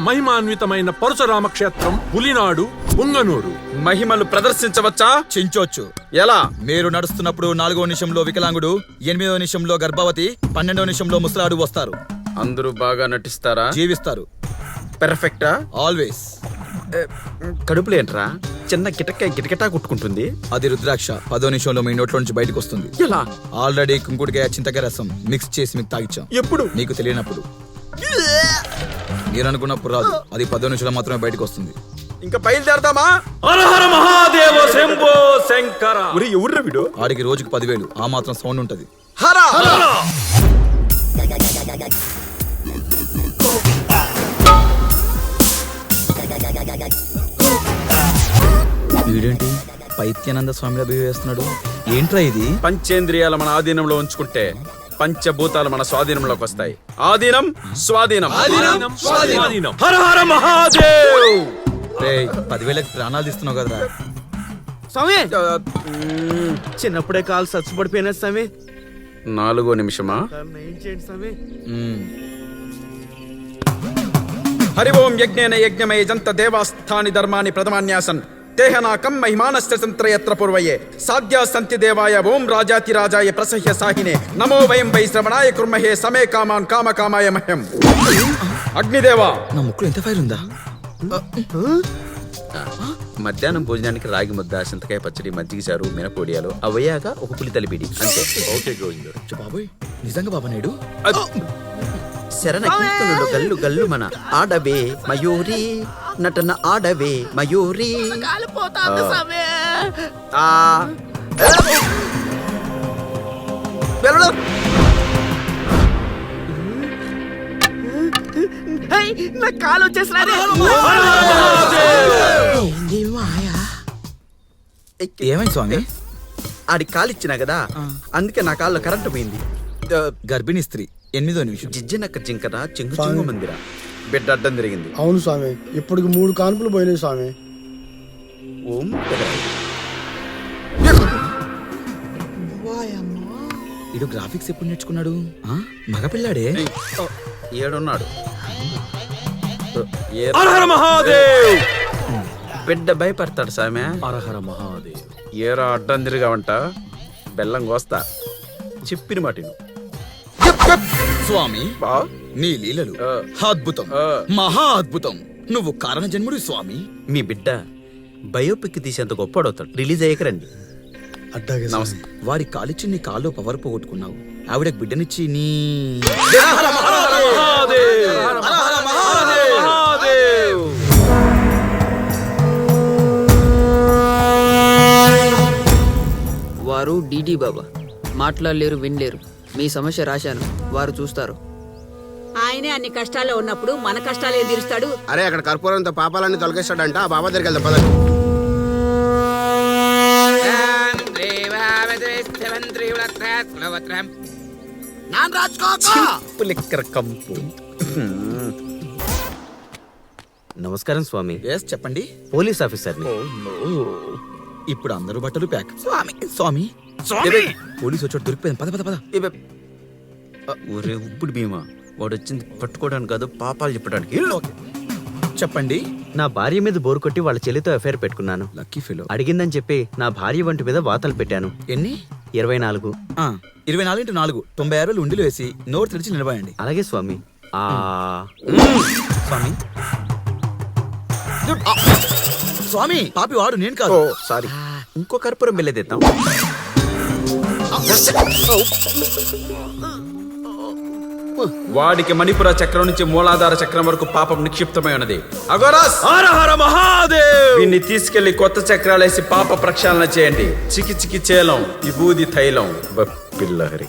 మహిమాన్వితమైన పరశురామ క్షేత్రం పులినాడు పుంగనూరు. మహిమలు ప్రదర్శించవచ్చా? చించొచ్చు. ఎలా? మీరు నడుస్తున్నప్పుడు 4వ నిమిషంలో వికలాంగుడు, 8వ నిమిషంలో గర్భవతి, 12వ నిమిషంలో ముసలాడు వస్తారు. అందరూ బాగా నటిస్తారా? జీవిస్తారు. పెర్ఫెక్టా? ఆల్వేస్. కడుపులేంట్రా చిన్న గిటకిటా కుట్టుకుంటుంది. అది రుద్రాక్ష. 10వ నిమిషంలో మీ నోట్లో నుంచి బయటకు వస్తుంది. ఎలా? ఆల్రెడీ కుంకుడికాయ చింతకాయ రసం మిక్స్ చేసి మీకు తాగిచ్చాం. ఎప్పుడు? నీకు తెలియనప్పుడు. మీరు అనుకున్నప్పుడు రాదు. అది 10వ నిమిషంలో మాత్రమే బయటకు వస్తుంది. ఇంకా బయలుదేరదామా? హర హర మహాదేవ శంభో శంకర. ఎవర్రా వీడు? ఆడికి రోజుకి 10,000. ఆ మాత్రం సౌండ్ ఉంటది. హరా వీడేంటి పైత్యానంద స్వామిలా బిహేవ్ చేస్తున్నాడు? ఏంట్రా ఇది? పంచేంద్రియాల మన ఆధీనంలో ఉంచుకుంటే పంచభూతాలు మన స్వాధీనంలోకి వస్తాయి. ఆధీనం స్వాధీనం. హర హర మహాదేవ్. 10,000కి ప్రాణాలు తీస్తున్నావు కదరా. స్వామి చిన్నప్పుడే కాలు చచ్చిపడిపోయినా స్వామి. 4వ నిమిషమా? ఏం చేయండి స్వామి? హరి ఓం యజ్ఞేన యజ్ఞమయ జంత దేవాస్థాని ధర్మాని ప్రథమాన్యాసన్ తేహనాకం మహిమానశ్చ సంత్రయత్ర పూర్వయే సాధ్యా సంతి దేవాయ ఓం రాజాతి రాజాయ ప్రసహ్య సాహినే నమో వయం వై శ్రవణాయ కుర్మహే సమే కామాన్ కామకామాయ మహ్యం. అగ్నిదేవా. నా ముక్కులో ఎంత ఫైర్ ఉందా? మధ్యాహ్నం భోజనానికి రాగి ముద్ద, చింతకాయ పచ్చడి, మజ్జిగ చారు, మినపోడియాలు అవయ్యాక ఒక పులి తలిపిడి అంతే. ఓకే గోవిందుడు. బాబోయ్, నిజంగా బాబా నాయుడు? శరణ కీర్తనులు గల్లు గల్లు మన ఆడవే మయూరి నటన ఆడవే మయూరి. నా కాలు వచ్చేసినా. ఏమైంది స్వామి? ఆడి కాలిచ్చినా కదా, అందుకే నా కాళ్ళు కరెంటు పోయింది. గర్భిణీ స్త్రీ 8వ నిమిషం. జిజ్జనక్క జింకన చెంగు చెంగు మందిరా బిడ్డ అడ్డం జరిగింది. అవును స్వామి, ఇప్పటికి 3 కాన్పులు పోయినాయి స్వామి. ఓం ఇడు గ్రాఫిక్స్ ఎప్పుడు నేర్చుకున్నాడు? మగపిల్లాడే. ఏడున్నాడు. హర హర మహాదేవ్. బిడ్డ భయపడతాడు సామె. హర హర మహాదేవ్. ఏరా అడ్డం తిరిగావంట బెల్లం కోస్తా. చెప్పిన మాటిను. స్వామి, నీ లీలలు అద్భుతం, మహా అద్భుతం. నువ్వు కారణ జన్ముడు స్వామి. మీ బిడ్డ బయోపిక్ తీసేంత గొప్పడవుతాడు. రిలీజ్ అయ్యాక రండి. నమస్తే. వాడి కాలిచ్చి నీ కాల్లో పవర్ పోగొట్టుకున్నావు. ఆవిడకి బిడ్డనిచ్చి నీ వారు డీడీ బాబా మాట్లాడలేరు, వినలేరు. మీ సమస్య రాశాను, వారు చూస్తారు. ఆయనే అన్ని కష్టాల్లో ఉన్నప్పుడు మన కష్టాలే తీరుస్తాడు. అరే అక్కడ కర్పూరంతో పాపాలన్నీ తొలగిస్తాడంట. ఆ బాబా దగ్గరికి వెళ్దాం పదండి. నమస్కారం స్వామి. చెప్పండి. పోలీస్ ఆఫీసర్ని. ఇప్పుడు అందరూ బట్టలు ప్యాక్. స్వామి స్వామి పోలీసు వచ్చాడు, దొరికిపోయింది. పద పద పద. ఒరే ఉప్పుడు భీమా, వాడు వచ్చింది పట్టుకోవడానికి కాదు, పాపాలు చెప్పడానికి. చెప్పండి. నా భార్య మీద బోరు కొట్టి వాళ్ళ చెల్లితో అఫైర్ పెట్టుకున్నాను. Lucky fellow. అడిగిందని చెప్పి నా భార్య వంటి మీద వాతలు పెట్టాను. ఎన్ని? 24. 24 × 4 96 ఉండిలో వేసి నోరు తెరిచి నిలబడండి. అలాగే స్వామి. స్వామి స్వామి పాపి వాడు, నేను కాదు. సారీ. ఇంకో కర్పూరం బిల్లెదేద్దాం. వాడికి మణిపుర చక్రం నుంచి మూలాధార చక్రం వరకు పాపం నిక్షిప్తమై ఉన్నది. అగోరాస్, హర హర మహాదేవ్. వీన్ని తీసుకెళ్లి కొత్త చక్రాలేసి పాప ప్రక్షాళన చేయండి. చికి చికి చేలం విభూది తైలం పిల్లహరి.